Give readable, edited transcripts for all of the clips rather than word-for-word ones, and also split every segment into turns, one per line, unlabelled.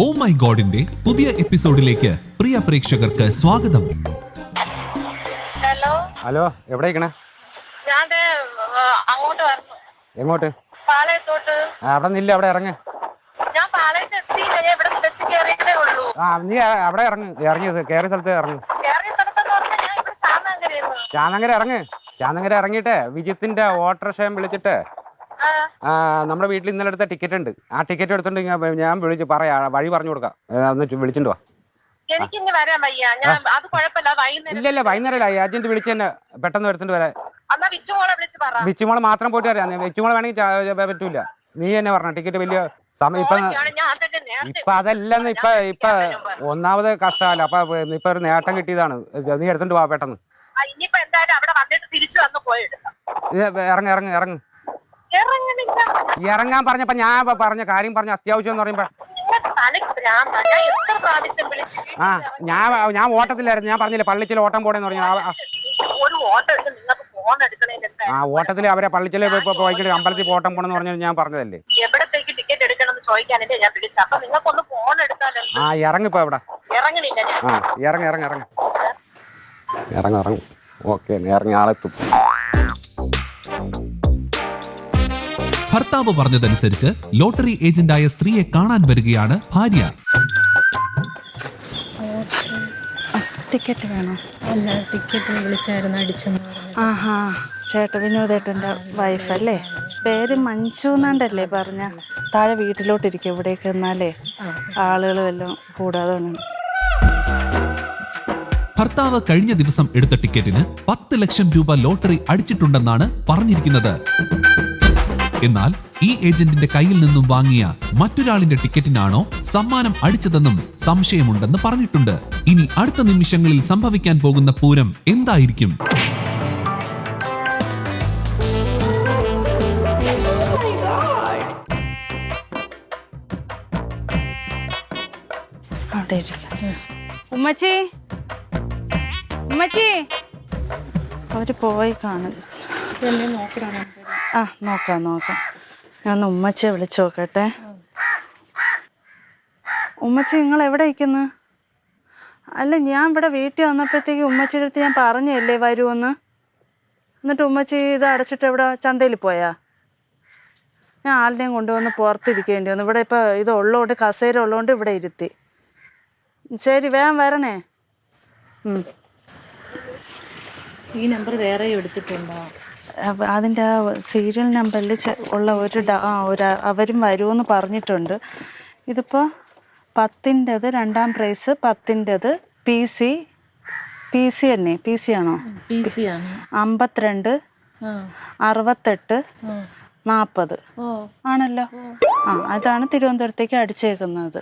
Oh my ഗോഡിന്റെ പുതിയ എപ്പിസോഡിലേക്ക് പ്രിയ പ്രേക്ഷകർക്ക് സ്വാഗതം.
ഹലോ
ഹലോ, എവിടേക്കണേ?
ഞാൻ അങ്ങോട്ട് വരണം.
എങ്ങോട്ട്?
പാളയത്തോട്ട്.
അവിടെ നില്ല, അവിടെ ഇറങ്ങ്.
ഞാൻ പാളയത്ത് എത്തിയില്ല, ഞാൻ ഇവിടെ ബസ് കയറിയതേ ഉള്ളൂ.
നീ അവിടെ ഇറങ്ങിയത് കയറിയ സ്ഥലത്ത് ഇറങ്ങ്.
കയറിയ സ്ഥലത്തെന്ന് പറഞ്ഞാൽ ഞാൻ ഇവിടെ ചാന്നാങ്കരയെന്ന്.
ചാന്നങ്കര ഇറങ്ങ്. ചാന്നങ്കര ഇറങ്ങിയിട്ട് വിജിത്തിന്റെ ഓട്ടോറിക്ഷയും വിളിച്ചിട്ട് നമ്മുടെ വീട്ടിൽ ഇന്നലെ എടുത്ത ടിക്കറ്റ് ഉണ്ട്, ആ ടിക്കറ്റ് എടുത്തോണ്ട് ഞാൻ വിളിച്ച് പറയാ, വഴി പറഞ്ഞു കൊടുക്കാം, എന്നിട്ട് വിളിച്ചിട്ട് വാ.
എനിക്കിനി വരാൻ വയ്യ, ഞാൻ അത് കുഴപ്പമില്ല. വൈകുന്നേരം
ഇല്ല വൈകുന്നേരം ഏജന്റ് വിളിച്ച് തന്നെ പെട്ടെന്ന് എടുത്തോണ്ട് വരാൻ.
എന്നാ വിച്ചുമോളെ വിളിച്ച് പറ.
വിച്ചുമോളെ മാത്രം പോയിട്ട് വരാം, വിച്ചുമോളെ വേണമെങ്കിൽ പറ്റൂല. നീ തന്നെ പറഞ്ഞ ടിക്കറ്റ് വലിയ സമയം ഇപ്പൊ അതല്ലെന്ന് ഇപ്പൊ ഒന്നാമത് കഷ്ടമല്ല, അപ്പൊ ഇപ്പൊ ഒരു നേട്ടം കിട്ടിയതാണ്. നീ എടുത്തോണ്ട് വാ പെട്ടെന്ന്.
ഇനിയിപ്പോ എന്തായാലും അവിടെ വന്നിട്ട് തിരിച്ചു വന്ന് പോയെടുക്കാം.
ഇറങ്ങ്. ഇറങ്ങാൻ പറഞ്ഞപ്പോ ഞാൻ പറഞ്ഞ കാര്യം പറഞ്ഞ അത്യാവശ്യം എന്ന് പറയുമ്പോ ഞാൻ ഓട്ടത്തിലായിരുന്നു. ഞാൻ പറഞ്ഞില്ലേ പള്ളിച്ചിൽ ഓട്ടം പോടേന്ന് പറഞ്ഞു. ആ ഓട്ടത്തില് അവരെ പള്ളിച്ചില് പോയിക്കിട്ട് അമ്പലത്തിൽ ഓട്ടം പോണെന്ന് പറഞ്ഞു ഞാൻ പറഞ്ഞതല്ലേ.
എവിടത്തേക്ക് ടിക്കറ്റ് എടുക്കണം ചോദിക്കാനല്ലേ ഞാൻ വിളിച്ചത്. അപ്പൊ നിങ്ങൾക്കൊന്ന് ഫോൺ എടുത്താലോ.
ഇറങ്ങിപ്പോ എവിടെ?
ഇറങ്ങണില്ല.
ഇറങ്ങ്. ഓക്കെ, ഇറങ്ങി ആളെത്തും.
ഭർത്താവ് പറഞ്ഞതനുസരിച്ച് ലോട്ടറി ഏജന്റായ സ്ത്രീയെ കാണാൻ വരികയാണ് ഭാര്യ.
ടിക്കറ്റ് വേണോ?
അല്ല, ടിക്കറ്റ് വിളിച്ചായിരുന്നു, അടിച്ചെന്ന് പറഞ്ഞു.
ആഹാ, വിനോദേട്ടൻ്റെ വൈഫല്ലേ? പേര് മഞ്ജു എന്നാണ്ടല്ലേ പറഞ്ഞ? താഴെ വീട്ടിലോട്ടിരിക്കും, ഇവിടേക്ക് എന്നാലേ ആളുകൾ വല്ലതും കൂടാതെ.
ഭർത്താവ് കഴിഞ്ഞ ദിവസം എടുത്ത ടിക്കറ്റിന് 10 ലക്ഷം രൂപ ലോട്ടറി അടിച്ചിട്ടുണ്ടെന്നാണ് പറഞ്ഞിരിക്കുന്നത്. എന്നാൽ ഈ ഏജന്റിന്റെ കയ്യിൽ നിന്നും വാങ്ങിയ മറ്റൊരാളിന്റെ ടിക്കറ്റിനാണോ സമ്മാനം അടിച്ചതെന്നും സംശയമുണ്ടെന്ന് പറഞ്ഞിട്ടുണ്ട്. ഇനി അടുത്ത നിമിഷങ്ങളിൽ സംഭവിക്കാൻ പോകുന്ന പൂരം എന്തായിരിക്കും?
ഉമ്മച്ചി അവര് പോയി കാണും. നോക്കാം. ഞാൻ ഉമ്മച്ചിയെ വിളിച്ചു നോക്കട്ടെ. ഉമ്മച്ചി നിങ്ങൾ എവിടെ ഇരിക്കുന്നു? അല്ല, ഞാൻ ഇവിടെ വീട്ടിൽ വന്നപ്പോഴത്തേക്ക് ഉമ്മച്ചിയുടെ അടുത്ത് ഞാൻ പറഞ്ഞല്ലേ വരുമെന്ന്. എന്നിട്ട് ഉമ്മച്ചി ഇത് അടച്ചിട്ട് എവിടെ ചന്തയിൽ പോയാ? ഞാൻ ആളിനെയും കൊണ്ടുവന്ന് പുറത്തിരിക്കേണ്ടി വന്നു. ഇവിടെ ഇപ്പം ഇത് ഉള്ളതുകൊണ്ട്, കസേര ഉള്ളതുകൊണ്ട് ഇവിടെ ഇരുത്തി. ശരി, വേഗം വരണേ.
ഈ നമ്പർ വേറെ എടുത്തിട്ടുണ്ടോ?
അതിൻ്റെ ആ സീരിയൽ നമ്പറിൽ ഉള്ള ഒരു അവരും വരുമെന്ന് പറഞ്ഞിട്ടുണ്ട്. ഇതിപ്പോൾ 10-ൻ്റെത് 2ാം പ്രൈസ്, 10-ൻ്റെത് പി സി തന്നെ. പി സി ആണോ? 52, 68, 40 ആണല്ലോ. അതാണ് തിരുവനന്തപുരത്തേക്ക് അടിച്ചേക്കുന്നത്.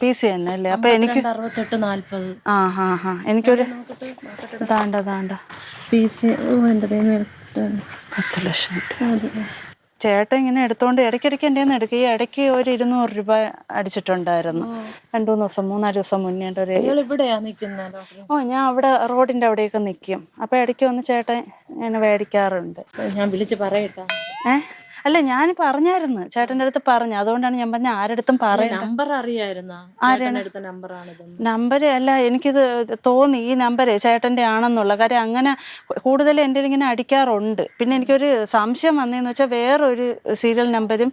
പി സി തന്നെ അല്ലേ? അപ്പൊ എനിക്ക്
68, 40.
എനിക്കൊരു ദാണ്ട
എൻ്റെ
10 ലക്ഷം. ചേട്ടൻ ഇങ്ങനെ എടുത്തോണ്ട് ഇടയ്ക്കിടയ്ക്ക് എൻ്റെ നിന്ന് എടുക്കുക. ഈ ഇടയ്ക്ക് ഒരു 200 രൂപ അടിച്ചിട്ടുണ്ടായിരുന്നു 2-3 ദിവസം, 3-4 ദിവസം മുന്നേ. ഞാൻ അവിടെ റോഡിന്റെ അവിടെയൊക്കെ നിൽക്കും. അപ്പൊ ഇടയ്ക്ക് വന്ന് ചേട്ടൻ ഇങ്ങനെ മേടിക്കാറുണ്ട്.
ഞാൻ വിളിച്ച് പറയട്ടാ?
അല്ല, ഞാൻ പറഞ്ഞായിരുന്നു, ചേട്ടൻ്റെ അടുത്ത് പറഞ്ഞു. അതുകൊണ്ടാണ് ഞാൻ പറഞ്ഞ ആരടുത്തും പറയാം.
നമ്പർ അറിയായിരുന്നോ?
നമ്പർ അല്ല, എനിക്കിത് തോന്നി ഈ നമ്പര് ചേട്ടൻ്റെ ആണെന്നുള്ള കാര്യം. അങ്ങനെ കൂടുതൽ എൻ്റെ ഇങ്ങനെ അടിക്കാറുണ്ട്. പിന്നെ എനിക്കൊരു സംശയം വന്നതെന്ന് വെച്ചാൽ വേറൊരു സീരിയൽ നമ്പരും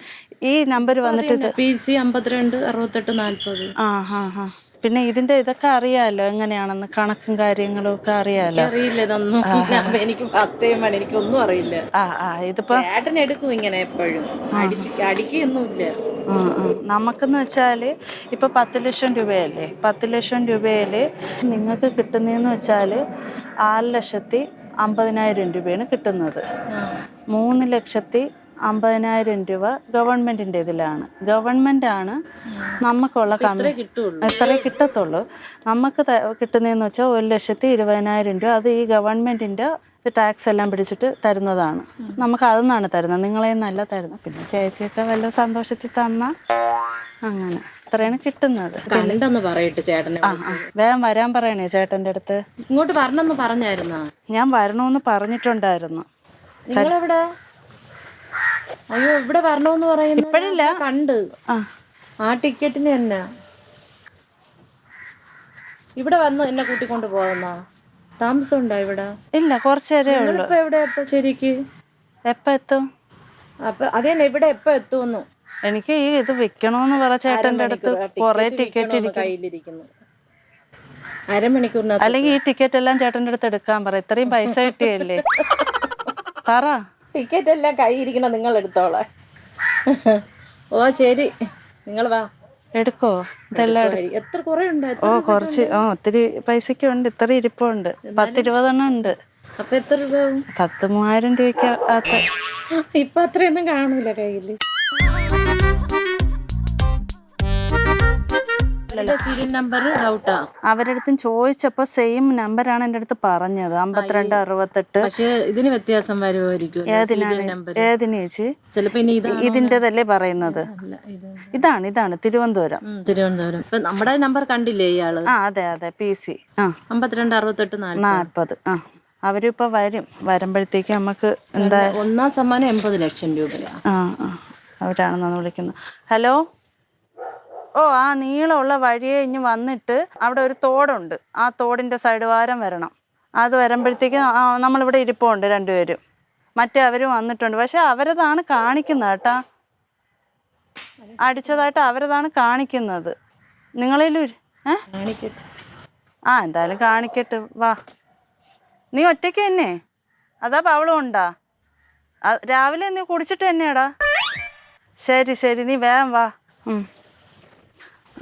ഈ നമ്പർ വന്നിട്ട്
PC 52 68 40.
പിന്നെ ഇതിന്റെ ഇതൊക്കെ അറിയാലോ, എങ്ങനെയാണെന്ന് കണക്കും കാര്യങ്ങളും ഒക്കെ അറിയാലോ.
അറിയില്ല ഇതൊന്നും. എനിക്ക് ഫസ്റ്റ് ടൈം ആണ്, എനിക്കൊന്നും അറിയില്ല.
ഇതിപ്പോ
ചേട്ടൻ എടുക്കും ഇങ്ങനെ എപ്പോഴും, അടിക്കൊന്നുമില്ല.
നമുക്കെന്ന് വെച്ചാല് ഇപ്പൊ 10 ലക്ഷം രൂപയല്ലേ? 10 ലക്ഷം രൂപയില് നിങ്ങൾക്ക് കിട്ടുന്നതെന്ന് വെച്ചാല് 6,50,000 രൂപയാണ് കിട്ടുന്നത്. 3,50,000 രൂപ ഗവൺമെന്റിന്റെ ഇതിലാണ്. ഗവൺമെന്റാണ് നമുക്കുള്ള എത്രേ കിട്ടത്തുള്ളൂ. നമുക്ക് കിട്ടുന്നതെന്ന് വെച്ചാൽ 1,20,000 രൂപ. അത് ഈ ഗവൺമെന്റിന്റെ ടാക്സ് എല്ലാം പിടിച്ചിട്ട് തരുന്നതാണ്. നമുക്ക് അതെന്നാണ് തരുന്നത്, നിങ്ങളെ നല്ല തരുന്നത്. പിന്നെ ചേച്ചിയൊക്കെ വല്ല സന്തോഷത്തിൽ തന്ന അങ്ങനെ ഇത്രയാണ് കിട്ടുന്നത്.
പറയട്ടെ ചേട്ടനെ.
വേഗം വരാൻ പറയണേ ചേട്ടൻ്റെ അടുത്ത്.
ഇങ്ങോട്ട് വരണമെന്ന് പറഞ്ഞായിരുന്നോ?
ഞാൻ വരണമെന്ന് പറഞ്ഞിട്ടുണ്ടായിരുന്നു.
നിങ്ങളെവിടെ? അയ്യോ, ഇവിടെ വരണമെന്ന് പറയുന്നു.
ഇപ്പഴില്ല,
കണ്ട് ആ ടിക്കറ്റിന് തന്നെ ഇവിടെ വന്ന് എന്നെ കൂട്ടിക്കൊണ്ട് പോകുന്ന താമസം ഉണ്ടോ ഇവിടെ?
ഇല്ല, കുറച്ച് നേരേ ഉള്ളൂ.
ഇപ്പൊ എവിടെ എപ്പോ ശരിക്ക്
എപ്പോ എത്തും?
അപ്പൊ അതേ ഇവിടെ എപ്പോ എത്തുമെന്ന്
എനിക്ക് ഈ ഇത് വെക്കണോന്ന് പറ ചേട്ടന്റെ അടുത്ത്. കൊറേ ടിക്കറ്റ്
കയ്യിലിരിക്കുന്നു. അരമണിക്കൂറിനകത്ത്
അല്ലെങ്കിൽ ഈ ടിക്കറ്റ് എല്ലാം ചേട്ടന്റെ അടുത്ത് എടുക്കാൻ പറ. ഇത്രയും പൈസ കിട്ടിയല്ലേ. പറ.
ടിക്കറ്റ് എല്ലാം കയ്യിരിക്കണം, നിങ്ങൾ എടുത്തോളാം. ഓ ശരി, നിങ്ങൾ വാ.
എടുക്കോ? ഇതെല്ലാം
എത്ര കുറെ ഉണ്ട്?
ഓ കുറച്ച്. ഒത്തിരി പൈസക്ക് ഉണ്ട്. ഇത്ര ഇരിപ്പുണ്ട്. 10-20 ഉണ്ട്.
അപ്പൊ എത്ര രൂപ?
10,000 രൂപയ്ക്ക് അകത്ത്.
ഇപ്പൊ അത്രയൊന്നും കാണൂല കയ്യില്. സീരിയൽ നമ്പർ ഔട്ടാ.
അവരുടെ അടുത്തും ചോദിച്ചപ്പോ സെയിം നമ്പറാണ് എന്റെ അടുത്ത് പറഞ്ഞത്, 5268.
പക്ഷെ ഇതിന് വ്യത്യാസം വരുമായിരിക്കും.
ഏതിന് ചേച്ചി?
ചിലപ്പോ ഇനി
ഇതിന്റെതല്ലേ പറയുന്നത്? ഇതാണ് തിരുവനന്തപുരം.
തിരുവനന്തപുരം. ഇപ്പൊ നമ്മുടെ നമ്പർ കണ്ടില്ലേ ഇയാള്?
അതെ PC
526840.
അവരിപ്പോ വരുമ്പോഴത്തേക്ക് നമുക്ക് എന്താ
ഒന്നാം സമ്മാനം 80 ലക്ഷം രൂപയാണ്.
അവരാണെന്നാണ് വിളിക്കുന്നത്. ഹലോ. ആ നീളമുള്ള വഴിയെ ഇനി വന്നിട്ട് അവിടെ ഒരു തോടുണ്ട്. ആ തോടിന്റെ സൈഡ് വാരം വരണം. അത് വരുമ്പോഴത്തേക്ക് നമ്മളിവിടെ ഇരിപ്പുണ്ട് രണ്ടുപേരും. മറ്റേ അവരും വന്നിട്ടുണ്ട്. പക്ഷെ അവരതാണ് കാണിക്കുന്നത് കേട്ടാ. അടിച്ചതായിട്ട് അവരതാണ് കാണിക്കുന്നത്. നിങ്ങളിലും എന്തായാലും കാണിക്കട്ടെ. വാ. നീ ഒറ്റയ്ക്ക് തന്നെ? അതാ പവളും ഉണ്ടാ? രാവിലെ നീ കുടിച്ചിട്ട് തന്നെയാടാ? ശരി നീ വേഗം വാ.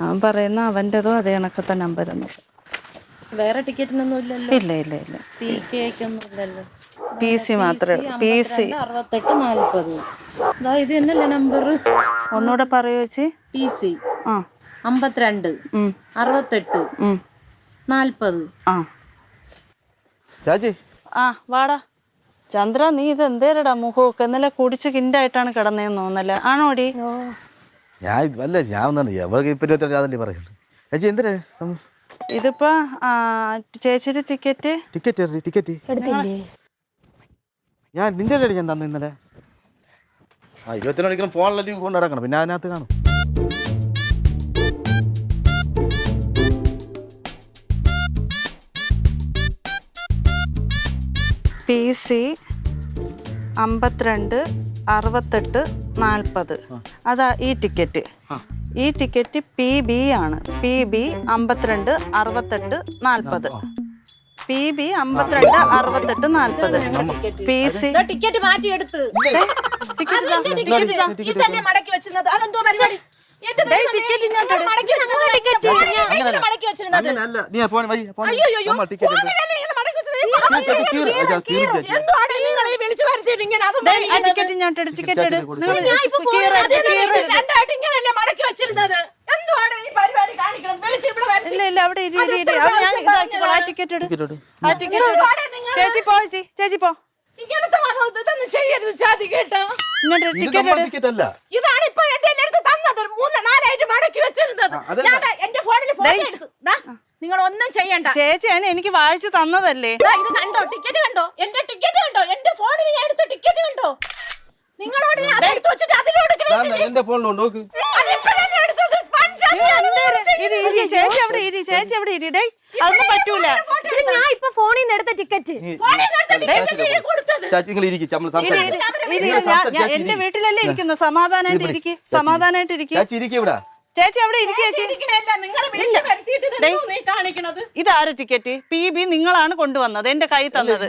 അവൻ പറയുന്ന അവൻ്റെതോ അതേ കണക്കത്തെ നമ്പർ ഒന്നും.
വേറെ ടിക്കറ്റിനൊന്നും ഇല്ലല്ലോ?
ഇല്ല. PC മാത്രമേ ഉള്ളൂ. PC
6840. ഇത് തന്നെയല്ലേ നമ്പർ?
ഒന്നുകൂടെ പറയൂ ചേച്ചി.
PC 52 68 40.
ചാച്ചി.
വാടാ ചന്ദ്ര. നീ ഇത് എന്തേരടാ മുഖമൊക്കെ? ഇന്നലെ കുടിച്ച് കിൻഡായിട്ടാണ് കിടന്നേന്ന് തോന്നല്ലേ? ആണോടി? ഇതിപ്പോ ചേച്ചിയുടെ ടിക്കറ്റ്
ഞാൻ നിന്റെ ഞാൻ തന്നു ഇന്നലെ. 24 മണിക്കൂർ ഫോണിലല്ലേ കൊണ്ട് നടക്കണം. പിന്നെ അതിനകത്ത് കാണും.
PC 52 68 40. അതാ ഈ ടിക്കറ്റ്. ഈ ടിക്കറ്റ് PB ആണ്. PB 52 68 40. PB 52 68 40. PC
ടിക്കറ്റ് മാറ്റിയെടുത്ത് ഇതല്ലേ മടക്കി വെച്ചിരുന്നത്? അതെന്തോ പരിപാടി?
ചേച്ചി പോ.
ഇതാണ് ഇപ്പൊ എന്റെ അടുത്ത് തന്നത്. 3-4 മടക്കി വെച്ചിരുന്നത്. എന്റെ ഫോണിൽ ഫോട്ടോ എടുത്തു. നിങ്ങൾ ഒന്നും ചെയ്യണ്ട
ചേച്ചി. എനിക്ക് വായിച്ചു തന്നതല്ലേ
ഇത്. കണ്ടോ ടിക്കറ്റ്? കണ്ടോ എന്റെ ടിക്കറ്റ്? കണ്ടോ എന്റെ ഫോണിൽ ഞാൻ എടുത്ത ടിക്കറ്റ്? കണ്ടോ? നിങ്ങളോട് ഞാൻ എടുത്തു വെച്ചിട്ട് അതിലോട്
എന്റെ ഫോണിലുണ്ട് നോക്ക്.
ചേച്ചി അവിടെ ഇരിടേ. അതൊന്നും പറ്റൂല.
ഞാൻ ഇപ്പൊ ഫോണിൽ നിന്ന് എടുത്ത ടിക്കറ്റ്
എന്റെ വീട്ടിലല്ലേ ഇരിക്കുന്നത്. സമാധാനായിട്ട് ഇരിക്കും. ചേച്ചി അവിടെ ഇതാര് ടിക്കറ്റ്? PB നിങ്ങളാണ് കൊണ്ടുവന്നത്, എന്റെ കൈ തന്നത്.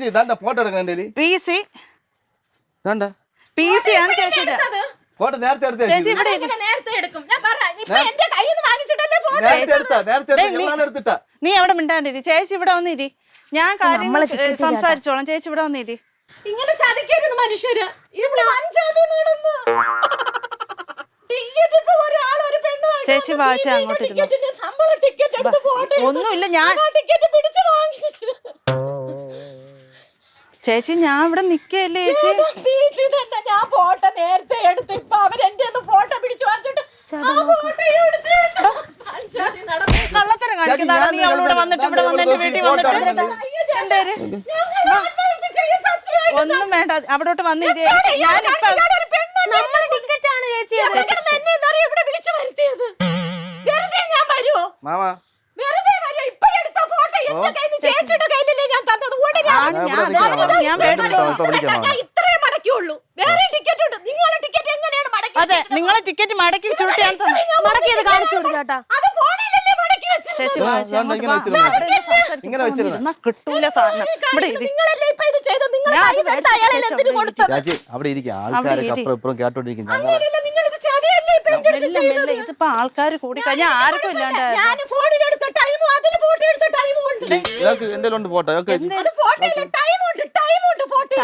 PC ആണ് ചേച്ചിയുടെ. ചേച്ചി ഇവിടെ നീ എവിടെ മിണ്ടാണ്ടിരി. ചേച്ചി ഇവിടെ വന്നിരി. ഞാൻ കാര്യങ്ങൾ സംസാരിച്ചോളാം. ചേച്ചി ഇവിടെ വന്നിരി.
ഇങ്ങനെ ചതിക്കരുത് മനുഷ്യര്.
ചേച്ചി വായിച്ച അങ്ങോട്ടിരുന്നു. ഒന്നുമില്ല. ചേച്ചി ഞാൻ ഇവിടെ നിക്കല്ലേ ചേച്ചി.
ഞാൻ ഫോട്ടോ നേരത്തെ എടുത്ത് ഇപ്പൊ അവരെന്റെ ഫോട്ടോ പിടിച്ചു വാങ്ങിച്ചിട്ട്
കള്ളത്തരം കാണിക്കുന്നതാണ് നീ. അവളോട് വന്നിട്ട് ഇവിടെ വന്ന് എന്റെ വീട്ടിൽ വന്നിട്ട് ഒന്നും വേണ്ട. അവിടോട്ട് വന്നിരി.
ടിക്കറ്റാണ് ചേച്ചി
ഇവിടെ വിളിച്ചു വരുത്തിയത്.
മാമാ
വെറുതെ വരും. ഇപ്പോഴെടുത്ത ഫോട്ടോ എന്റെ കയ്യിൽ നിന്ന് ചേച്ചിയുടെ കയ്യിലല്ലേ ഞാൻ തന്നത്. ഉടനെ ഞാൻ ഇത്രയും മടക്കിയുള്ളൂ. വേറെ ടിക്കറ്റ് ഉണ്ട്. നിങ്ങളെ ടിക്കറ്റ് എങ്ങനെയാണ് മടക്കി?
അതെ, നിങ്ങളെ ടിക്കറ്റ് മടക്കി ചുരുട്ടിയാണ് തന്നത്.
മടക്കിയത് കാണിച്ചു കൊടുക്കും ചേട്ടാ.
അത് ഫോണിലല്ലേ മടക്കി വെച്ചത്.
ചേച്ചി വായിച്ച് അങ്ങോട്ട് വാ.
ഇങ്ങനെ വെച്ചിരുന്നു.
എന്നാ കിട്ടൂല സാധനം. ഇവിടെ ഇരി.
നിങ്ങളല്ലേ ഇപ്പൊ ഇത് ചെയ്തത്. നിങ്ങൾ
ഞാൻ
കൈ തട്ടി അയാളെ എന്തിനു കൊടുത്തത്?
ചേച്ചി അവിടെ ഇരിക്കുക. ആൾക്കാരൊക്കെ അപ്പുറം ഇപ്പുറം കേട്ടോണ്ടിരിക്കും.
അങ്ങനെയല്ല, നിങ്ങൾ ഇത് ചതിയല്ലേ ഇപ്പൊ എന്റെ അടുത്ത്
മെല്ലെ
ചെയ്തത്.
മെല്ലെ ഇതിപ്പോ ആൾക്കാർ കൂടി കഴിഞ്ഞാൽ ആർക്കും ഇല്ലാണ്ടായിരുന്നു.
ഞാൻ ഫോണിലെടുത്ത ടൈമും അതിന് ഫോട്ടോ എടുത്ത ടൈമും ഉണ്ട്.
ഇയാൾക്ക് എന്റെ ഉണ്ട് ഫോട്ടോ.
അത് ഫോട്ടോയില് ടൈമുണ്ട് ഫോട്ടോ.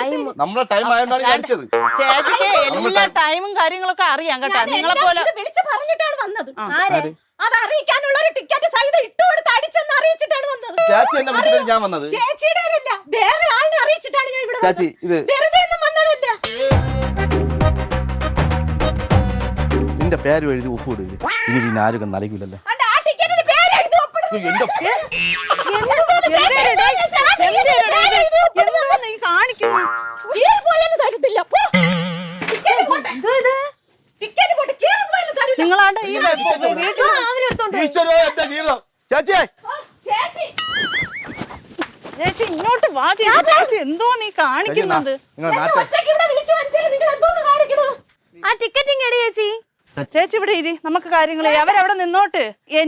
നമ്മളെ ടൈം ആയതുകൊണ്ടാണ് ഞാൻ അടിച്ചത്.
ചേച്ചിക്ക് എല്ലാ ടൈമും കാര്യങ്ങളൊക്കെ അറിയാം കേട്ടോ. നിങ്ങളെ പോലെ
വിളിച്ച് പറഞ്ഞിട്ടാണ് വന്നത്.
ആരെ?
അത് അറിയിക്കാനുള്ള ഒരു ടിക്കറ്റ് സഹിതം ഇട്ടുകൊടുത്ത് അടിച്ചെന്ന് അറിയിച്ചിട്ടാണ് വന്നത്.
ചേച്ചി എന്നെ വിളിച്ചിട്ട് ഞാൻ വന്നത്.
ചേച്ചിയുടെ അല്ല, വേറെ ആളിനെ അറിയിച്ചിട്ടാണ് ഞാൻ ഇവിടെ
ചേച്ചി ഇത്
വെറുതെ ഒന്നും വന്നതല്ല.
നിന്റെ പേര് എഴുതി ഒപ്പിടുക. ഇനി പിന്നെ ആരും നൽകില്ലല്ലോ.
അണ്ട് ആ ടിക്കറ്റിൽ പേര് എഴുതി ഒപ്പിടും.
എന്റെ
എന്തോ നീ കാണിക്കുന്നു.
കീറി പോയാലും തരത്തില്ല. പോ. ടിക്കറ്റ് പോട്ടെ. ടിക്കറ്റ് പോട്ടെ. കീറി പോയാലും തരില്ല.
നിങ്ങളാണ്ട് ഈ വീട്ടിൽ
അവരെടുത്തോണ്ട്
ഈശ്വരോ എന്റെ ജീവിതം. ചേച്ചി
ചേച്ചി
ചേച്ചി ഇങ്ങോട്ട് വാ. ചേച്ചി എന്തോ നീ കാണിക്കുന്നത്.
നിങ്ങൾ
എന്നെ
നാട്ടെ
ഒറ്റയ്ക്ക് ഇവിടെ വിളിച്ചു വരുത്തിയത് നിങ്ങൾ എന്തോന്ന് കാണിക്കുന്നത്?
ആ ടിക്കറ്റിങ് എടി ചേച്ചി.
ചേച്ചി ഇവിടെ ഇരി, നമുക്ക് കാര്യങ്ങൾ അവരവിടെ നിന്നോട്ട്.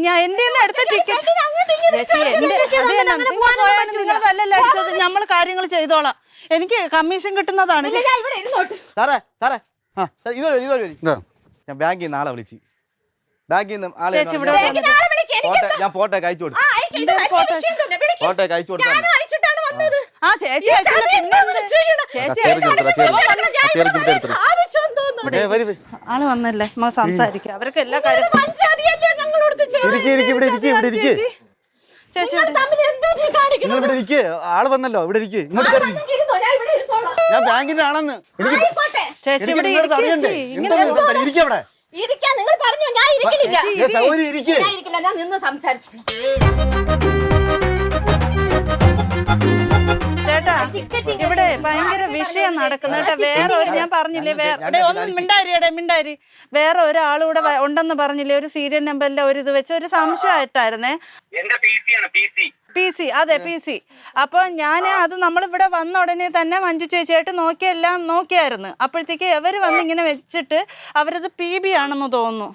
ഞാൻ എന്റെ എടുത്ത ടിക്കറ്റ് ചേച്ചി നിങ്ങളതല്ലല്ലോ അടിച്ചത്. നമ്മൾ കാര്യങ്ങൾ ചെയ്തോളാം. എനിക്ക് കമ്മീഷൻ കിട്ടുന്നതാണ്.
ഇല്ല, ഞാൻ ഇവിടെ ഇരുന്നോട്ട്.
സാറേ ഞാൻ ബാങ്കിൽ നിന്ന് ആളെ വിളിച്ച്. ബാങ്കിൽ നിന്ന് ആളെ
ചേച്ചി ഇവിടെ
ബാങ്കിന് ആളെ വിളിക്ക്. എനിക്ക്
ഞാൻ ഫോട്ടോ അയച്ചു കൊടുത്തു.
ആ, അയക്ക്. ഇത് വലിയ വിഷയം തന്നെ. വിളിക്ക്.
ഫോട്ടോ അയച്ചു കൊടുത്തു.
ഞാനും അയച്ചിട്ടാണ് വന്നത്.
ആ ചേച്ചി അയച്ചില്ല. പിന്നെ എന്ത്? ചേച്ചി
ആവശ്യം തോന്നുന്നു.
ആള് വന്നല്ലേ, നമുക്ക് സംസാരിക്കാം. അവർക്ക് എല്ലാ കാര്യവും
പഞ്ചായത്തിയല്ലേ ഞങ്ങളോട്
ചേച്ചി
നിങ്ങൾ തമ്മിൽ എന്തോ നീ കാണിക്കുന്നത്?
ഇവിടെ ഇരിക്കേ. ആള് വന്നല്ലോ. ഇവിടെ ഇരിക്കേ. ഇങ്ങോട്ട് കയറി.
ഇരുന്നോ, ഞാൻ ഇവിടെ ഇരുന്നോളാം.
ഞാൻ ബാങ്കിന്റെ ആണെന്ന്
ആയിക്കോട്ടെ.
ചേച്ചി ഇവിടെ
അറിയണ്ടേ? ഇരിക്കേ അവിടെ.
ഇരിക്കാൻ നിങ്ങൾ പറഞ്ഞു, ഞാൻ ഇരിക്കണില്ല.
സൗകര്യം ഇരിക്കേ.
ഞാൻ ഇരിക്കില്ല, ഞാൻ നിന്ന് സംസാരിച്ചോളാം.
ചേട്ടാ ഇവിടെ ഭയങ്കര വിഷയം നടക്കുന്നു കേട്ടോ. വേറെ ഒരു ഞാൻ പറഞ്ഞില്ലേ, വേറെ ഒന്നും മിണ്ടാരി വേറെ ഒരാളിവിടെ ഉണ്ടെന്ന് പറഞ്ഞില്ലേ, ഒരു സീരിയൽ നമ്പറിന്റെ ഒരു ഇത് വെച്ച് ഒരു സംശയമായിട്ടായിരുന്നേ. PC, അതെ PC. അപ്പൊ ഞാൻ അത് നമ്മളിവിടെ വന്ന ഉടനെ തന്നെ മഞ്ജു ചേച്ചിയായിട്ട് നോക്കിയെല്ലാം നോക്കിയായിരുന്നു. അപ്പോഴത്തേക്ക് അവര് വന്ന് ഇങ്ങനെ വെച്ചിട്ട് അവരത് PB ആണെന്ന് തോന്നുന്നു.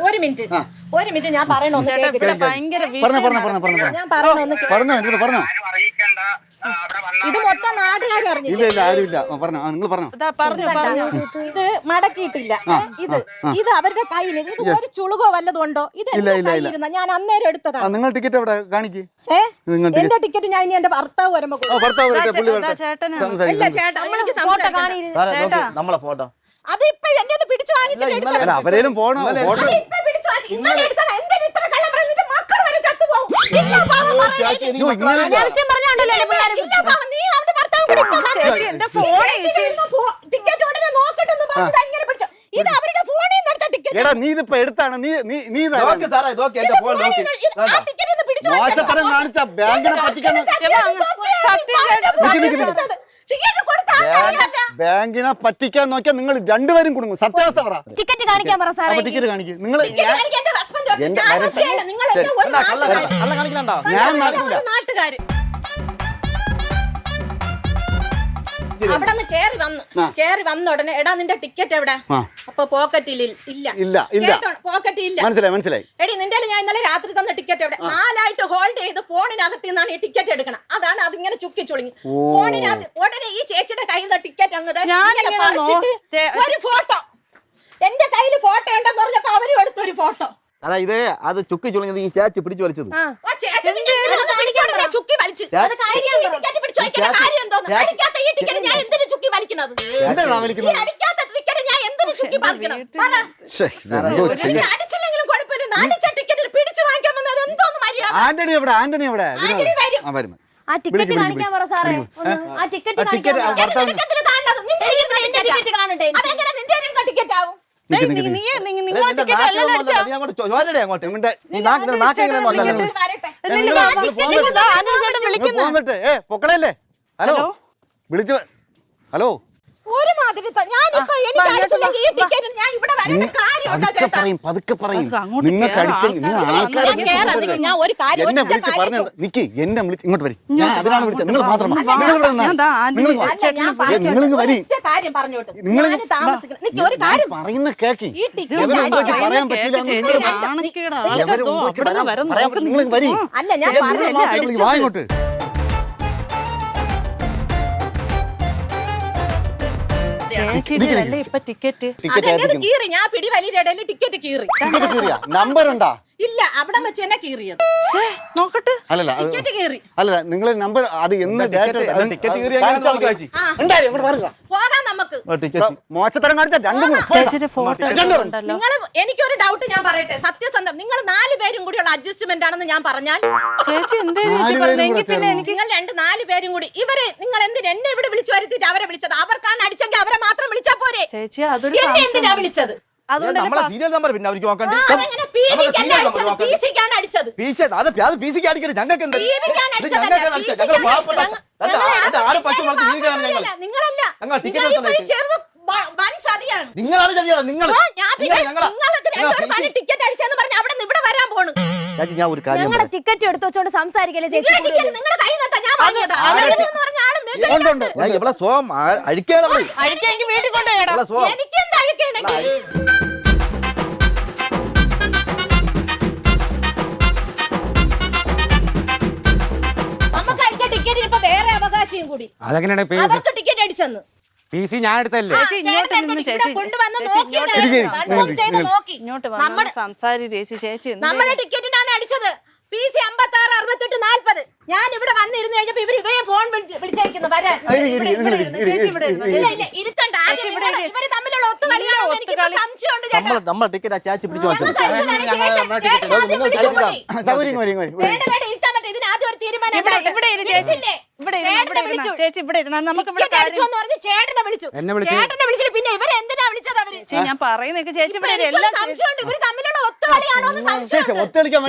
ഒരു മിനിറ്റ് ഞാൻ പറയണോന്ന്
ഇവിടെ ഭയങ്കര
ഞാൻ പറയണോന്ന് ഇത് മൊത്തം നാട്ടുകാർ അറിഞ്ഞു. ഇത് മടക്കിയിട്ടില്ല. ഇത് അവരുടെ കയ്യിൽ ഇത് ഒരു ചുളുകോ വല്ലതും ഉണ്ടോ? ഇത് കയ്യിരുന്ന ഞാൻ അന്നേരം എടുത്തതാണ്.
നിങ്ങൾ ടിക്കറ്റ് എവിടെ കാണിക്ക്.
എന്റെ ടിക്കറ്റ് ഞാൻ ഇനി എന്റെ ഭർത്താവ് വരുമ്പോ
നമ്മളെ ഫോട്ടോ
അത് ഇപ്പൊ എന്റെ പിടിച്ചു വാങ്ങിച്ചിട്ട്
അവരേലും പോണോ
മക്കൾ വരെ ചത്തുപോകും.
അനാവശ്യം പറഞ്ഞോണ്ടല്ലോ
ടിക്കറ്റ് ഉടനെ നോക്കട്ടെന്ന് പറഞ്ഞത് അങ്ങനെ പിടിച്ചു. ഇത് അവരുടെ ഫോണിൽ നിന്ന് എടുത്ത ടിക്കറ്റ്.
എടാ നീ ഇതിപ്പോ എടുത്താണ്. നീ മോശത്തരം കാണിച്ച ബാങ്കിനെ പറ്റിക്കാൻ ബാങ്കിനെ പറ്റിക്കാൻ നോക്കിയാൽ നിങ്ങൾ രണ്ടുപേരും കുടുങ്ങും. സത്യാവസ്ഥ പറ.
ടിക്കറ്റ് കാണിക്കാൻ പറ സാറേ.
ടിക്കറ്റ് കാണിക്കും. നിങ്ങൾ കള്ള കാണിക്കണ്ടോ? ഞാൻ നടക്കില്ല.
നാട്ടുകാര് അവിടെ നിന്ന് കേറി വന്ന ഉടനെ എടാ നിന്റെ ടിക്കറ്റ് എവിടെ? അപ്പൊ പോക്കറ്റിൽ ഇല്ല. പോക്കറ്റിൽ ഇല്ല.
മനസ്സിലായി.
എടി നിന്റെ ഞാൻ ഇന്നലെ രാത്രി തന്ന ടിക്കറ്റ് എവിടെ? 4 ആയിട്ട് ഹോൾഡ് ചെയ്ത് ഫോണിനകത്ത് നിന്നാണ് ഈ ടിക്കറ്റ് എടുക്കണം. അതാണ് അതിങ്ങനെ ചുക്കി ചുളുങ്ങി ഫോണിനകത്ത്. ഉടനെ ഈ ചേച്ചിയുടെ കയ്യിൽ നിന്ന് ടിക്കറ്റ് അങ്ങ് ഒരു ഫോട്ടോ എന്റെ കയ്യിൽ ഫോട്ടോ ഉണ്ടെന്ന് പറഞ്ഞപ്പോ അവരും എടുത്തൊരു ഫോട്ടോ.
അതാ ഇത് അത് ചുക്കി ചുളിഞ്ഞത് ഈ ചേച്ചി പിടിച്ചു വലിച്ചത്.
ചുക്കി വലിച്ചു
ആന്റണി എവിടെ? ആന്റണി എവിടെ?
ആ ടിക്കറ്റ് കാണിക്കാൻ പറ സാറേ. ആ ടിക്കറ്റ് കാണിക്കാൻ കാണട്ടെ.
ടിക്കറ്റ് ആവും.
പൊക്കളല്ലേ? ഹലോ വിളിച്ചു. ഹലോ
ഒരു ഒരുമാതിരി ഞാനിപ്പോ എനിക്ക് അടിച്ചില്ലെങ്കിൽ ഈ ടിക്കറ്റ് ഞാൻ ഇവിടെ വരേണ്ട കാര്യമുണ്ടോ
പതുക്കെ
ചേട്ടാ?
പറയും പതുക്കെ പറയും.
അങ്ങോട്ട്
നിങ്ങൾക്ക് അടിച്ച
ഞാൻ കേറാം, ഞാൻ ഒരു കാര്യം
എന്നെ
ഒറ്റ
വിളിച്ച്
കാര്യം
പറഞ്ഞ നിക്ക് എന്നെ വിളിച്ച് ഇങ്ങോട്ട് വരി. ഞാൻ അതിനാണ് വിളിച്ചത്. നിങ്ങൾ മാത്രം വാ. നിങ്ങൾ ഇവിടെ നിന്നാ.
ഞാൻ ദാ ആന്റിനെ
നിങ്ങൾ വാ.
അല്ല, ഞാൻ
നിങ്ങളിങ്ങ് വരി.
ഒറ്റ കാര്യം പറഞ്ഞോട്ട്
നിങ്ങൾ
ഞാൻ താമസിക്കണം. നിക്ക് ഒരു കാര്യം
പറയുന്ന കേക്കി
ഈ ടിക്കറ്റ്
എവരെ മുമ്പ് വെച്ച് പറയാൻ പറ്റില്ല.
ചേച്ചി നാണക്കേടാ.
എവരെ മുമ്പ് വെച്ച് പറയാൻ പറ്റില്ല. നിങ്ങൾ വരി.
അല്ല ഞാൻ
നിങ്ങൾ
പറഞ്ഞില്ല
മാത്രം വിളിച്ച് വാ ഇങ്ങോട്ട്.
ചേച്ചിയുടെ അല്ലേ ഇപ്പൊ ടിക്കറ്റ്?
ടിക്കറ്റ്
അതെന്നെ കീറി ഞാൻ പിടി വലിയ ഇടയിൽ ടിക്കറ്റ് കീറി
ടിക്കറ്റ് കീറിയാ? നമ്പർ ഉണ്ടാ?
ഇല്ല അവിടെ വെച്ച് തന്നെ കീറിയത്
നോക്കട്ടെ.
അല്ലല്ല
ടിക്കറ്റ് കീറി
അല്ല നിങ്ങൾ നമ്പർ അത് എന്ന് ടിക്കറ്റ്
പോകാം നമുക്ക്.
മോശത്തരം കാണിച്ച രണ്ടും
ചേച്ചിയുടെ ഫോട്ടോ ഉണ്ടല്ലോ.
നിങ്ങൾ എനിക്കൊരു ഡൗട്ട് ഞാൻ പറയട്ടെ, സത്യസന്ധം നിങ്ങൾ 4 പേരും കൂടിയുള്ള അഡ്ജസ്റ്റ്മെന്റ് ആണെന്ന് ഞാൻ പറഞ്ഞാൽ
ചേച്ചി എന്തേ ചേച്ചി പറഞ്ഞെങ്കിൽ പിന്നെ എനിക്ക്
നിങ്ങൾ 4 പേരും കൂടി ഇവരെ നിങ്ങൾ എന്തിന് എന്നെ ഇവിടെ വിളിച്ചു വരുത്തിട്ട് അവരെ വിളിച്ചത്? അവർക്കാണ് അടിച്ചെങ്കിൽ അവരെ മാത്രം വിളിച്ചാ പോരെ?
ചേച്ചി അതൊരു
എന്നെ എന്തിനാ വിളിച്ചത്?
അതുകൊണ്ട്
നമ്മളെ സീരിയൽ നമ്പർ പിന്നെ അവർക്ക് നോക്കണ്ടേ?
അതെങ്ങനെ PV-ക്കാണ് അടിച്ചത്? PC-ക്കാണ് അടിച്ചത്.
അത് പിസിക്ക് അടിക്കരുത്. ഞങ്ങൾക്ക് എന്താ?
PV-ക്കാണ് അടിച്ചത്.
ഞങ്ങൾ പാവപ്പെട്ട ആറ് പശു വളർത്തി ജീവിക്കുകയാണ് ഞങ്ങൾ.
നിങ്ങളല്ല
ഞങ്ങൾ ടിക്കറ്റ്
നിങ്ങൾ
എടുത്തോണ്ട്
പോയി ചേർന്ന് വൻ ചതിയാണ്.
നിങ്ങളാണ് ചതിയത്. നിങ്ങൾ
ഓ, ഞാൻ പിന്നെ നിങ്ങൾക്ക് രണ്ടുപേരും പല ടിക്കറ്റ് അടിച്ചെന്ന് പറഞ്ഞ് അവിടെ നിന്ന് ഇവിടെ വരാൻ പോണു.
ഞാൻ ഒരു കാര്യം
ഞങ്ങളുടെ ടിക്കറ്റ് എടുത്ത് വെച്ചോണ്ട് സംസാരിക്കല്ലേ ചേച്ചി?
നിങ്ങളുടെ ടിക്കറ്റ് നിങ്ങളുടെ കയ്യിൽ നിന്നാ ഞാൻ വാങ്ങിയത്. അതെന്ന് പറഞ്ഞ ആള്
ഉണ്ട്. ഞാൻ ഇവിടെ സ്വയം അഴിക്കാനുള്ള
അഴിക്കെങ്കിൽ വീട്ടിൽ കൊണ്ടുപോയടാ.
എനിക്കെന്ത് അഴിക്കണെങ്കിൽ നമുക്ക് അടിച്ച ടിക്കറ്റിന് ഇപ്പൊ വേറെ അവകാശം കൂടി.
അതെങ്ങനെയാണ്
അവർക്ക് ടിക്കറ്റ് അടിച്ചെന്ന്
PC ഞാൻ എടുത്തല്ലേ?
ചേച്ചി ഇങ്ങോട്ട് നിന്ന് ചേച്ചി.
കൊണ്ടുവന്ന്
ചേച്ചി
നോക്കി നോക്കി
ഇങ്ങോട്ട് വന്ന് സംസാരിച്ച് ചേച്ചി
നമ്മുടെ ടിക്കറ്റിനാണ് അടിച്ചത്. PC 56 68 40. ഞാൻ ഇവിടെ വന്നിരുന്നു കഴിഞ്ഞപ്പോ ഇവരെ ഫോൺ വിളിച്ചേക്കുന്നു വരാൻ.
ചേച്ചി ഇവിടെ ഇരുന്നോ.
ഇല്ല ഇല്ല ഇരുത്തണ്ട. ആദ്യം ഇവര് തമ്മിലുള്ള ഒത്തുകളിയാണോ എന്ന് എനിക്ക് സംശയമുണ്ട് ചേട്ടാ.
നമ്മളെ ടിക്കറ്റ് ആ ചാച്ചി പിടിച്ചു
ഞങ്ങൾ കഴിച്ചതാണ് ചേട്ടൻ ആദ്യം വിളിച്ചു പോയി.
സൗകര്യം വരും
വേണ്ട വേണ്ട ഇരുത്താൻ പറ്റും. ഇതിന് ആദ്യം ഒരു തീരുമാനം ഉണ്ടാവട്ടെ.
ഇവിടെ ഇരു ചേച്ചി.
വിളിച്ചില്ലേ?
ഇവിടെ
ചേട്ടനെ
ഇരുന്ന്
വിളിച്ചു.
ചേച്ചി ഇവിടെ ഇരുന്ന് നമുക്ക് ഇവിടെ
ടിക്കറ്റ് അടിച്ചോന്ന് പറഞ്ഞ് ചേട്ടനെ വിളിച്ചു.
എന്നെ വിളിച്ചു.
ചേട്ടനെ വിളിച്ചിട്ട് പിന്നെ ഇവരെ എന്തിനാ വിളിച്ചത് അവര്?
ചേച്ചി ഞാൻ പറയുന്നേക്ക് ചേച്ചി ഇവിടെ ഇരു.
എനിക്കൊരു
എല്ലാം
സംശയമുണ്ട്. ഇവര് തമ്മിലുള്ള ഒത്തുകളിയാണോ എന്ന് സംശയമുണ്ട്.
ഒത്തടിക്കാൻ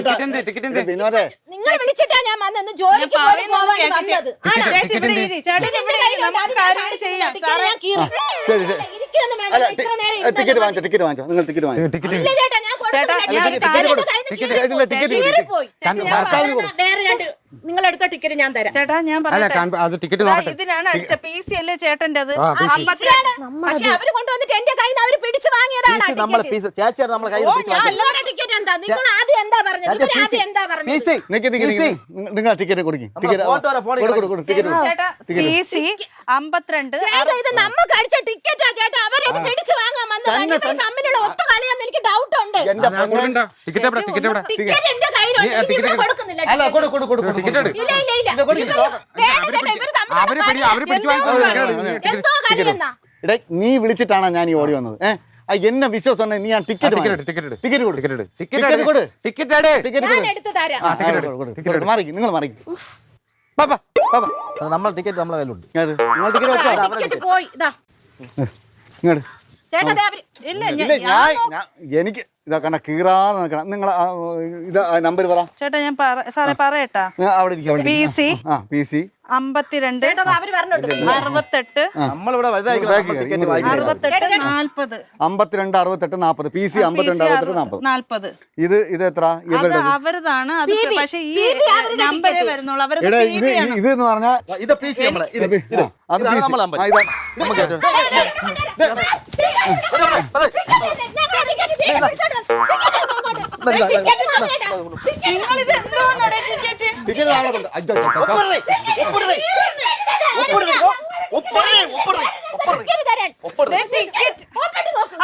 ടിക്കറ്റ് എന്ത്?
വിനോദേ
നിങ്ങൾ വിളിച്ചിട്ടാ ഞാൻ വന്നത്. ജോലിക്ക് പോയി
പറയുന്നത്
പോവാൻ
കേൾക്ക്
വന്നത്.
ടിക്കറ്റ്
ചേച്ചി ഇവിടെ ഇരി. ചേട്ടൻ ഇവിടെ ഇരി. നമുക്ക് കാര്യങ്ങൾ ചെയ്യാം. സാറേ
ഞാൻ കീറി.
ശരി ശരി
ഇരിക്കൊന്നും വേണ്ട.
അല്ല
ഇത്ര നേരം
ടിക്കറ്റ് വാങ്ങിച്ചോ നിങ്ങൾ ടിക്കറ്റ് വാങ്ങിച്ചോ
ടിക്കറ്റ്
ഇല്ല ചേട്ടാ ഞാൻ
ചേട്ടാ,
കൊടുത്തില്ല.
ഞാൻ
ടിക്കറ്റ്
കാര്യം
കൊടുത്തു. കീറിപ്പോയി.
ഭർത്താവിന് കൊടു.
വേറെ 2 നിങ്ങൾ എടുത്ത ടിക്കറ്റ് ഞാൻ തരാം.
ചേട്ടാ ഞാൻ
അല്ല
പറയട്ടെ.
അത് ടിക്കറ്റ്
ദാ
നോക്കട്ടെ.
ഇതിനാണ് അടിച്ച PC അല്ലേ ചേട്ടൻ്റെ അത്?
ആ, PC.
പക്ഷെ അവര് കൊണ്ടുവന്നിട്ട് എന്റെ കയ്യിൽ നിന്ന് അവര് പിടിച്ചു വാങ്ങിയതാണ് ആ
നമ്മളെ
ടിക്കറ്റ്.
പീസ് ചേച്ചിയാണ് നമ്മളെ കയ്യിൽ പിടിച്ചു
ഞാൻ നിങ്ങളുടെ ടിക്കറ്റ് എന്താ? നിങ്ങൾ ആദ്യം എന്താ പറഞ്ഞത്? ഇവര് ആദ്യം എന്താ പറഞ്ഞത്?
നിങ്ങൾ ടിക്കറ്റ് കൊടുക്കും
ചേട്ടാ PC 52
ചേട്ടാ ഇത് നമുക്ക് അടിച്ച ടിക്കറ്റാ ചേട്ടാ. അവരത് പിടിച്ചു വാങ്ങാൻ വന്നതാണ്. ഇവര് തമ്മിലുള്ള ഒത്തുകളിയാന്ന് എനിക്ക് ഡൗട്ട് ഉണ്ട്.
ടിക്കറ്റ് എവിടെ? ടിക്കറ്റ് എവിടെ?
ടിക്കറ്റ് എന്റെ കയ്യിലുണ്ട്.
ടിക്കറ്റ്
ഇവിടെ കൊടുക്കുന്നില്ല
അല്ല
ടിക്കറ്റ്.
ടിക്കറ്റ് എടു.
ഇല്ല ഇല്ല ഇല്ല വേണ്ട ചേട്ടാ. ഇവര് തമ്മിലുള്ള
അവര് പിടിച്ചു വാങ്ങിച്ചു.
എന്തോ കളിയെന്നാ?
നീ വിളിച്ചിട്ടാണ് ഞാൻ ഈ ഓടി വന്നത്. എന്നെ വിശ്വാസം നീ ഞാൻ ടിക്കറ്റ് ടിക്കറ്റ് കൊടു ടിക്കറ്റ് കൊടു ടിക്കറ്റ്
ഞാൻ എടുത്തു തരാം.
മാറിക്കും നിങ്ങൾ മാറിക്കും
നമ്മളെ ടിക്കറ്റ് നമ്മളെ കയ്യിലുണ്ട്.
നിങ്ങൾ ടിക്കറ്റ് വെച്ചോ
ടിക്കറ്റ് പോയി ഇതാ
ഇങ്ങോട്ട്
ചേട്ടാ ദേ അവര്
ഇല്ല
ഇല്ല എനിക്ക് ഇതാ കണ്ട കീറാതെ നിൽക്കണം നിങ്ങൾ ഇത് നമ്പർ പറ
ചേട്ടാ ഞാൻ സാറേ പറയട്ടാ.
അവിടെ ഇരിക്കാം
PC
PC
52
ചേട്ടാ ദാ അവര് പറഞ്ഞോട്ട്
68
നമ്മളിവിടെ വലുതായി ടിക്കറ്റ് വാങ്ങി
68 40
52 68 40 PC 52 68 40 ഇത് എത്ര
അത് അവരതാണ്. അത് പക്ഷേ ഈ നമ്പരേ വരുന്നുള്ളൂ. അവരത്
എടാ
PV ആണ്.
ഇത് എന്ന് പറഞ്ഞാൽ
ഇത് പീസ് നമ്മളെ ഇത്
അത്
ഇതാണ്
PC.
നമ്മളെ നമ്പർ.
ഇതാ
നമുക്ക് ഏറ്റവും
നിങ്ങളിത് എന്തോന്നാണ് ടിക്കറ്റ്?
ടിക്കറ്റ് നാളെ കൊണ്ട്
ടിക്കറ്റ്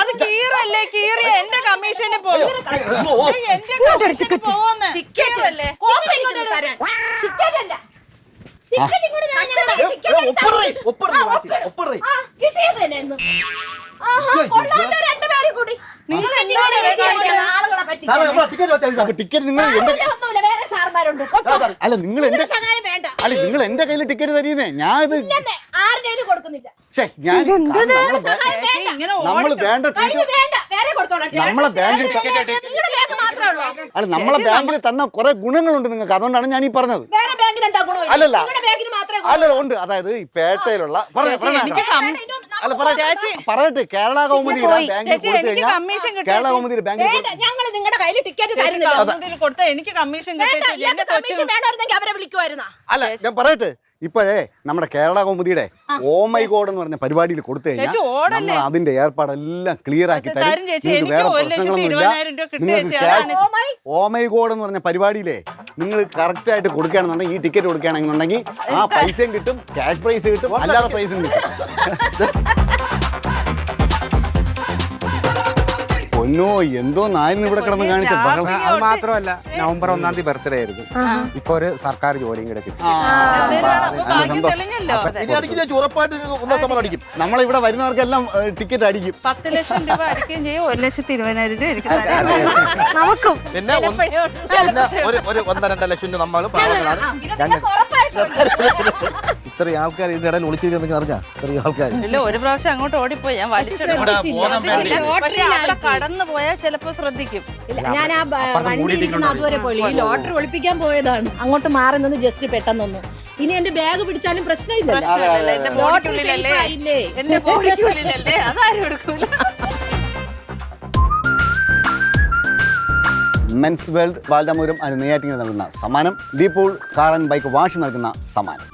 അത് കീറല്ലേ? കീറിയ എന്റെ കമ്മീഷന് പോകും. എന്റെ കമ്മീഷന് പോകുന്ന കീറല്ലേ? നിങ്ങൾ
ടിക്കറ്റ് നിങ്ങൾ അല്ല നിങ്ങൾ എന്റെ അല്ല നിങ്ങൾ എന്റെ കയ്യിൽ ടിക്കറ്റ് തരീന്നേ ഞാൻ ഇത്
ആരുടെയും കൊടുക്കുന്നില്ല.
ഞാൻ
ഇങ്ങനെ
നമ്മൾ വേണ്ട നമ്മളെ ബാങ്കിൽ അല്ല നമ്മളെ ബാങ്കിൽ തന്ന കുറെ ഗുണങ്ങളുണ്ട് നിങ്ങൾക്ക്. അതുകൊണ്ടാണ് ഞാൻ ഈ പറഞ്ഞത്.
വേറെ ബാങ്കിന് എന്താ ഗുണം?
അല്ലല്ല
നിങ്ങളുടെ ബാങ്കിന് മാത്രമേ
അല്ലല്ല ഉണ്ട്. അതായത് ഈ പേട്ടയിലുള്ള അല്ല പറയട്ടെ കേരള കൗമുദി ബാങ്കിൽ കൊടുത്തു കഴിഞ്ഞാൽ കേരള കൗമുദി ബാങ്കിൽ
ഞങ്ങൾ നിങ്ങളുടെ കയ്യിൽ ടിക്കറ്റ് തരുന്നില്ല.
കൊടുത്ത എനിക്ക് കമ്മീഷൻ
കമ്മീഷൻ വേണമെന്നെങ്കിൽ അവരെ വിളിക്കുമായിരുന്നാ?
അല്ല ഞാൻ പറയട്ടെ ഇപ്പോഴേ നമ്മുടെ കേരള കൗമുദിയുടെ ഓ മൈ ഗോഡ് എന്ന് പറഞ്ഞ പരിപാടിയിൽ കൊടുത്തു കഴിഞ്ഞാൽ നമ്മൾ അതിന്റെ ഏർപ്പാടെല്ലാം ക്ലിയർ ആക്കി തരും. നിങ്ങൾക്ക് വേറെ പ്രശ്നങ്ങളൊന്നുമില്ല. നിങ്ങൾക്ക് ക്യാഷ് ഓ മൈ ഗോഡ് എന്ന് പറഞ്ഞ പരിപാടിയിലേ നിങ്ങൾ കറക്റ്റ് ആയിട്ട് കൊടുക്കുകയാണെന്നുണ്ടെങ്കിൽ ഈ ടിക്കറ്റ് കൊടുക്കുകയാണെന്നുണ്ടെങ്കിൽ ആ പൈസയും കിട്ടും, ക്യാഷ് പ്രൈസ് കിട്ടും, അല്ലാതെ പ്രൈസും കിട്ടും. പൊന്നോ എന്തോന്നായിരുന്നു ഇവിടെ കിടന്ന് കാണിച്ച ബഹളം.
അത് മാത്രമല്ല നവംബർ 1-ാം തീയതി ബർത്ത്ഡേ ആയിരുന്നു. ഇപ്പൊ ഒരു സർക്കാർ ജോലിയും കൂടെ കിട്ടി.
നമ്മളിവിടെ വരുന്നവർക്കെല്ലാം ടിക്കറ്റ് അടിക്കും.
10 ലക്ഷം രൂപ അടിക്കുകയും ചെയ്യും. 1,20,000 രൂപ എനിക്ക് തരാം.
നമുക്കും
പിന്നെ ഒരു 1-2 ലക്ഷം നമ്മൾ ഇത്രയും ആൾക്കാർ ഇതിന്റെ ഇടയിൽ ഒളിച്ചിരിക്കുന്ന അറിഞ്ഞാ ഇത്രയും ആൾക്കാർ
ഇല്ല, ഒരു പ്രാവശ്യം അങ്ങോട്ട് ഓടിപ്പോയി. ഞാൻ കടന്നു പോയാൽ ചിലപ്പോ ശ്രദ്ധിക്കും.
ഞാൻ ആ വണ്ടിയിരിക്കുന്ന അതുവരെ പോയില്ല. ഈ ലോട്ടറി ഒളിപ്പിക്കാൻ പോയതാണ്. അങ്ങോട്ട് മാറി നിന്ന് ജസ്റ്റ് പെട്ടെന്നൊന്നു. ഇനി എന്റെ ബാഗ് പിടിച്ചാലും പ്രശ്നമില്ല.
എന്റെ ബോഡിക്കുള്ളിലല്ലേ, എന്റെ ബോഡിക്കുള്ളിലല്ലേ, അതാരും എടുക്കൂല.
മെൻസ് വേൾഡ് ബാലരാമപുരം അതിന് നെയ്യാറ്റിന് നൽകുന്ന സമ്മാനം, DePaul car and bike wash നൽകുന്ന സമ്മാനം.